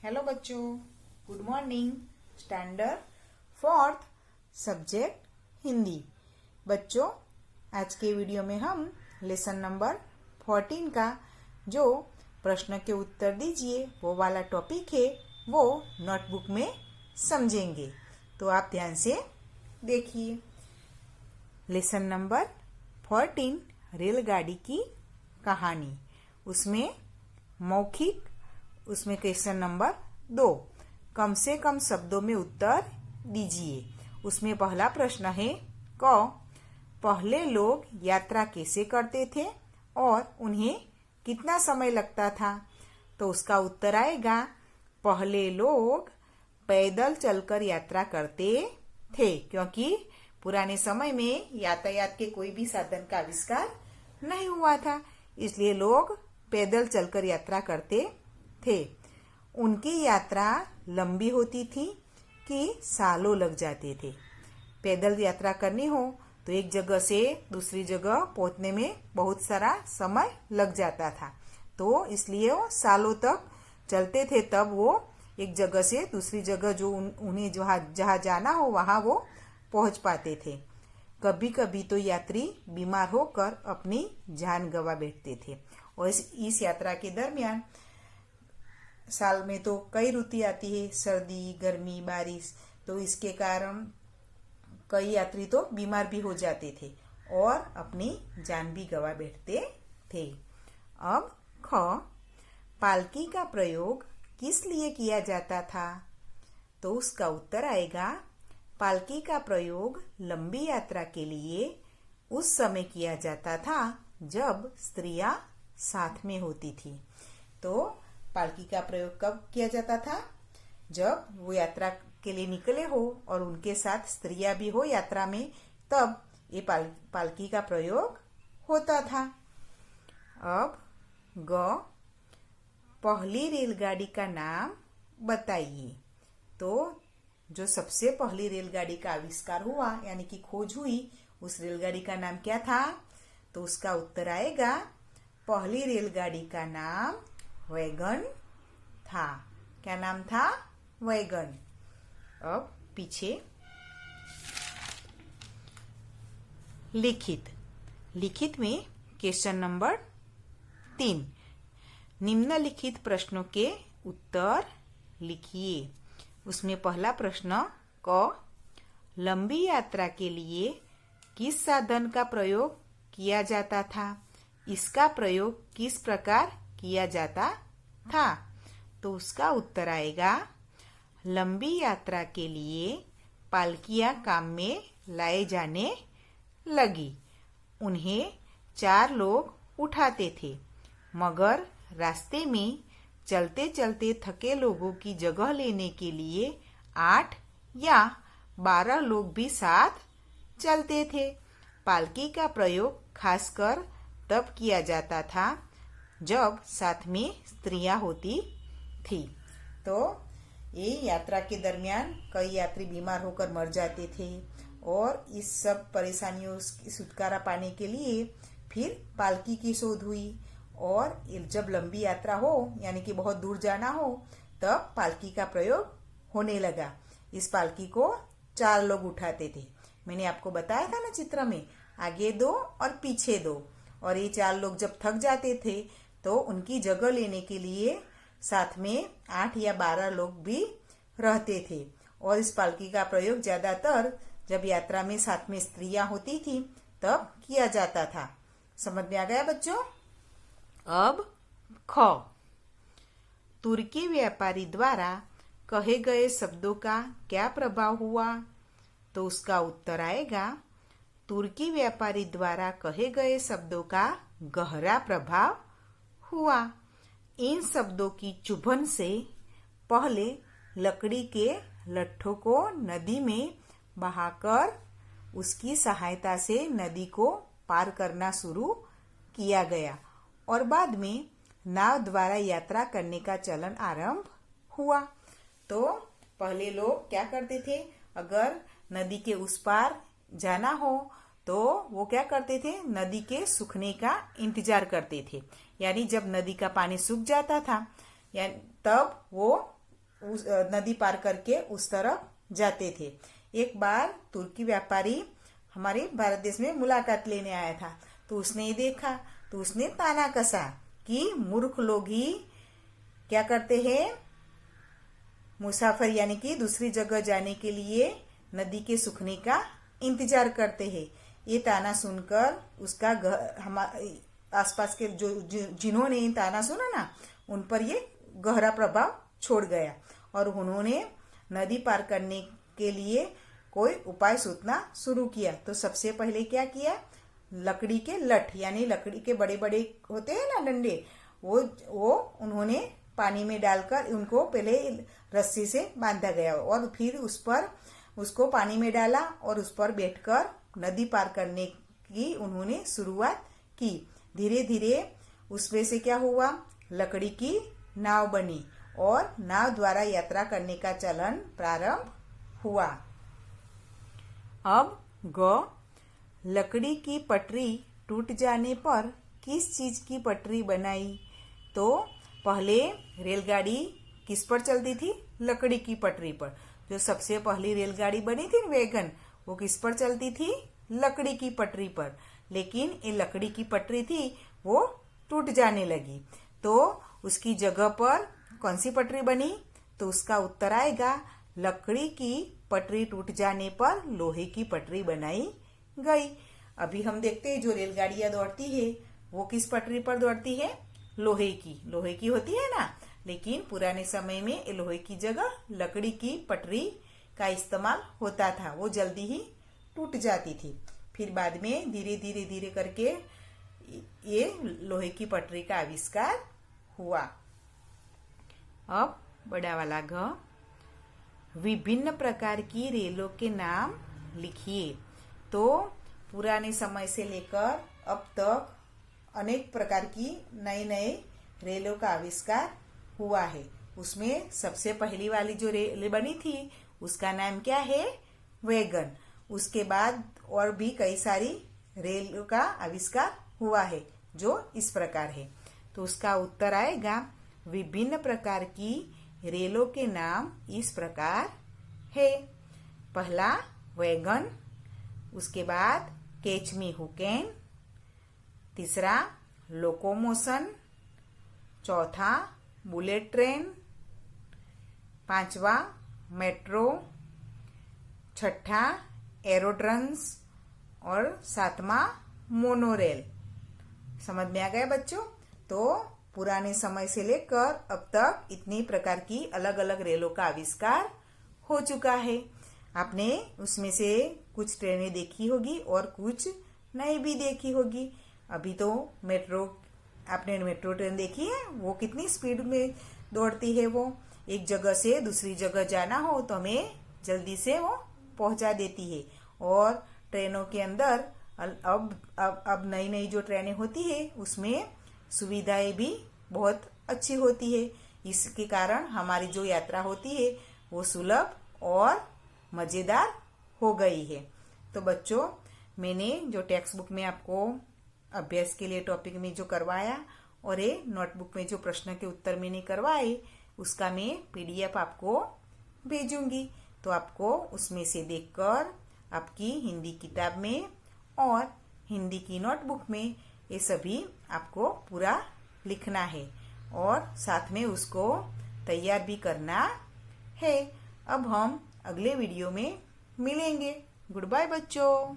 Hello बच्चों, good morning. Standard fourth, subject Hindi. बच्चों, आज के वीडियो में हम लेसन नंबर 14 का जो प्रश्न के उत्तर दीजिए वो वाला टॉपिक है वो नोटबुक में समझेंगे। तो आप ध्यान से देखिए। लेसन नंबर 14, रेलगाड़ी की कहानी। उसमें मौखिक, उसमें क्वेश्चन नंबर 2, कम से कम शब्दों में उत्तर दीजिए। उसमें पहला प्रश्न है क, पहले लोग यात्रा कैसे करते थे और उन्हें कितना समय लगता था। तो उसका उत्तर आएगा, पहले लोग पैदल चलकर यात्रा करते थे, क्योंकि पुराने समय में यातायात के कोई भी साधन का आविष्कार नहीं हुआ था, इसलिए लोग पैदल चलकर यात्रा करते थे। उनकी यात्रा लंबी होती थी कि सालों लग जाते थे। पैदल यात्रा करनी हो तो एक जगह से दूसरी जगह पहुंचने में बहुत सारा समय लग जाता था, तो इसलिए वो सालों तक चलते थे। तब वो एक जगह से दूसरी जगह जो उन्हें जहाँ जाना हो वहाँ वो पहुंच पाते थे। कभी कभी तो यात्री बीमार होकर अपनी जान गंवा बैठते थे। और इस यात्रा के दरमियान साल में तो कई ऋतु आती है, सर्दी, गर्मी, बारिश, तो इसके कारण कई यात्री तो बीमार भी हो जाते थे और अपनी जान भी गंवा बैठते थे। अब ख, पालकी का प्रयोग किस लिए किया जाता था। तो उसका उत्तर आएगा, पालकी का प्रयोग लंबी यात्रा के लिए उस समय किया जाता था जब स्त्रियां साथ में होती थी। तो पालकी का प्रयोग कब किया जाता था, जब वो यात्रा के लिए निकले हो और उनके साथ स्त्रियां भी हो यात्रा में, तब ये पालकी का प्रयोग होता था। अब ग, पहली रेलगाड़ी का नाम बताइए। तो जो सबसे पहली रेलगाड़ी का आविष्कार हुआ यानी कि खोज हुई, उस रेलगाड़ी का नाम क्या था। तो उसका उत्तर आएगा, पहली रेलगाड़ी का नाम वैगन था। क्या नाम था? वैगन। अब पीछे लिखित में क्वेश्चन नंबर 3, निम्नलिखित प्रश्नों के उत्तर लिखिए। उसमें पहला प्रश्न क, लंबी यात्रा के लिए किस साधन का प्रयोग किया जाता था, इसका प्रयोग किस प्रकार किया जाता था। तो उसका उत्तर आएगा, लंबी यात्रा के लिए पालकियां काम में लाए जाने लगी। उन्हें 4 लोग उठाते थे, मगर रास्ते में चलते चलते थके लोगों की जगह लेने के लिए 8 या 12 लोग भी साथ चलते थे। पालकी का प्रयोग खासकर तब किया जाता था जब साथ में स्त्रियां होती थी। तो ये यात्रा के दरमियान कई यात्री बीमार होकर मर जाते थे और इस सब परेशानियों से छुटकारा पाने के लिए फिर पालकी की शोध हुई। और जब लंबी यात्रा हो यानी कि बहुत दूर जाना हो, तब पालकी का प्रयोग होने लगा। इस पालकी को 4 लोग उठाते थे। मैंने आपको बताया था ना चित्र में, आगे 2 और पीछे 2। और ये 4 लोग जब थक जाते थे तो उनकी जगह लेने के लिए साथ में 8 या 12 लोग भी रहते थे। और इस पालकी का प्रयोग ज्यादातर जब यात्रा में साथ में स्त्रियां होती थी तब किया जाता था। समझ में आ गया बच्चों। अब ख, तुर्की व्यापारी द्वारा कहे गए शब्दों का क्या प्रभाव हुआ। तो उसका उत्तर आएगा, तुर्की व्यापारी द्वारा कहे गए शब्दों का गहरा प्रभाव हुआ। इन शब्दों की चुभन से पहले लकड़ी के लट्ठों को नदी में बहाकर उसकी सहायता से नदी को पार करना शुरू किया गया और बाद में नाव द्वारा यात्रा करने का चलन आरंभ हुआ। तो पहले लोग क्या करते थे, अगर नदी के उस पार जाना हो तो वो क्या करते थे, नदी के सूखने का इंतजार करते थे। यानी जब नदी का पानी सूख जाता था तब वो उस नदी पार करके उस तरफ जाते थे। एक बार तुर्की व्यापारी हमारे भारत देश में मुलाकात लेने आया था, तो उसने ये देखा तो उसने ताना कसा कि मूर्ख लोग ही क्या करते हैं, मुसाफिर यानी कि दूसरी जगह जाने के लिए नदी के सूखने का इंतजार करते हैं। ये ताना सुनकर उसका हमारे आसपास के जिन्होंने ताना सुना ना, उन पर ये गहरा प्रभाव छोड़ गया और उन्होंने नदी पार करने के लिए कोई उपाय सोचना शुरू किया। तो सबसे पहले क्या किया, लकड़ी के लठ यानी लकड़ी के बड़े बड़े होते हैं ना डंडे, वो उन्होंने पानी में डालकर उनको पहले रस्सी से बांधा गया और फिर उसको पानी में डाला और उस पर बैठकर नदी पार करने की उन्होंने शुरुआत की। धीरे धीरे उसमें से क्या हुआ, लकड़ी की नाव बनी और नाव द्वारा यात्रा करने का चलन प्रारंभ हुआ। अब लकड़ी की पटरी टूट जाने पर किस चीज की पटरी बनाई? तो पहले रेलगाड़ी किस पर चलती थी, लकड़ी की पटरी पर। जो सबसे पहली रेलगाड़ी बनी थी वैगन, वो किस पर चलती थी, लकड़ी की पटरी पर। लेकिन ये लकड़ी की पटरी थी वो टूट जाने लगी, तो उसकी जगह पर कौन सी पटरी बनी? तो उसका उत्तर आएगा, लकड़ी की पटरी टूट जाने पर लोहे की पटरी बनाई गई। अभी हम देखते हैं जो रेलगाड़ियां दौड़ती है वो किस पटरी पर दौड़ती है, लोहे की होती है ना। लेकिन पुराने समय में लोहे की जगह लकड़ी की पटरी का इस्तेमाल होता था, वो जल्दी ही टूट जाती थी। फिर बाद में धीरे धीरे करके ये लोहे की पटरी का आविष्कार हुआ। अब बड़ा वाला घ, विभिन्न प्रकार की रेलों के नाम लिखिए। तो पुराने समय से लेकर अब तक अनेक प्रकार की नए रेलों का आविष्कार हुआ है। उसमें सबसे पहली वाली जो रेल बनी थी उसका नाम क्या है, वैगन। उसके बाद और भी कई सारी रेलों का आविष्कार हुआ है जो इस प्रकार है। तो उसका उत्तर आएगा, विभिन्न प्रकार की रेलों के नाम इस प्रकार है। पहला वैगन, उसके बाद कैच मी हू कैन, तीसरा लोकोमोशन, चौथा बुलेट ट्रेन, पांचवा मेट्रो, छठा एरोड्रम्स और सातवां मोनोरेल। समझ में आ गया बच्चों? तो पुराने समय से लेकर अब तक इतनी प्रकार की अलग अलग रेलों का आविष्कार हो चुका है। आपने उसमें से कुछ ट्रेनें देखी होगी और कुछ नहीं भी देखी होगी। अभी तो आपने मेट्रो ट्रेन देखी है, वो कितनी स्पीड में दौड़ती है। वो एक जगह से दूसरी जगह जाना हो तो हमें जल्दी से वो पहुंचा देती है। और ट्रेनों के अंदर अब नई जो ट्रेनें होती है उसमें सुविधाएं भी बहुत अच्छी होती है। इसके कारण हमारी जो यात्रा होती है वो सुलभ और मजेदार हो गई है। तो बच्चों, मैंने जो टेक्स्ट बुक में आपको अभ्यास के लिए टॉपिक में जो करवाया और ये नोटबुक में जो प्रश्न के उत्तर मैंने करवाए उसका मैं PDF आपको भेजूंगी। तो आपको उसमें से देखकर आपकी हिंदी किताब में और हिंदी की नोटबुक में ये सभी आपको पूरा लिखना है और साथ में उसको तैयार भी करना है। अब हम अगले वीडियो में मिलेंगे। गुड बाय बच्चों।